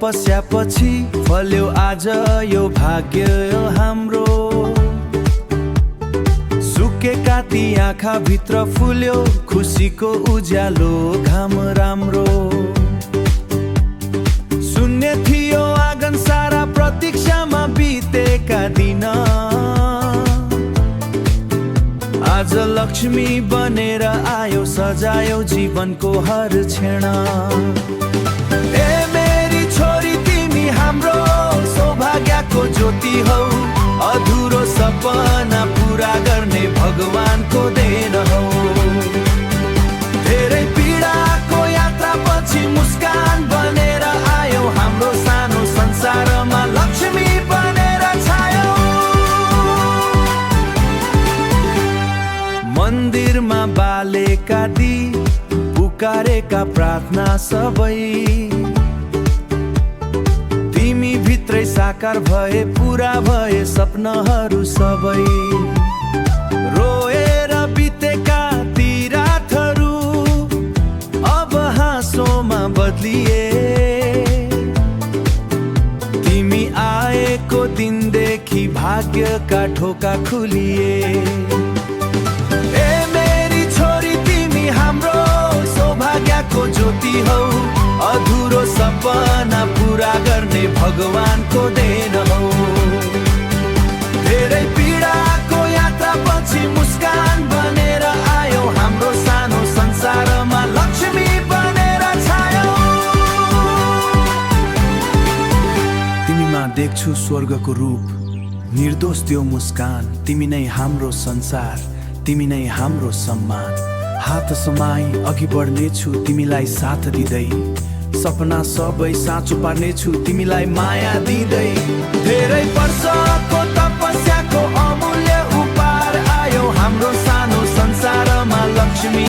तपस्यापछि फल्यो आज यो भाग्य हाम्रो। सुकेका ती आँखा भित्र फुल्यो खुसीको उज्यालो घाम राम्रो। शून्य थियो आँगन सारा प्रतीक्षामा बितेका दिन, आज लक्ष्मी बनेर आयो सजायो जीवनको हर क्षण। ए मेरी छोरी तिमी हाम्रो सौभाग्यको ज्योति हौ, अधुरो सपना पूरा गर्ने भगवानको देन हौ। धेरै पीडाको यात्रा पछि मुस्कान बनेर आयो हाम्रो सानो संसारमा लक्ष्मी बनेर छायो। मन्दिरमा बालेका दी पुकारेका प्रार्थना सबै, तिमी भित्रै साकार भए पूरा भए सपनाहरू सबै। रोएर बितेका ती रातहरू अब हाँसोमा बदलिए, तिमी आएको दिनदेखि भाग्यका ढोका खुलिए। ए मेरी छोरी तिमी हाम्रो सौभाग्यको ज्योति हौ, अधुरो सपना पूरा गर्ने भगवानको देन हौ। धेरै पीडाको यात्रा पछि मुस्कान बनेर आयो हाम्रो सानो संसारमा लक्ष्मी बनेर छायो। तिमीमा देख्छु स्वर्गको रूप, निर्दोष त्यो मुस्कान, तिमी नै हाम्रो संसार, तिमी नै हाम्रो सम्मान। हात समाई अघि बढ्नेछु तिमीलाई साथ दिँदै, सपना सबै साँचो पार्नेछु तिमीलाई माया दिँदै। धेरै वर्ष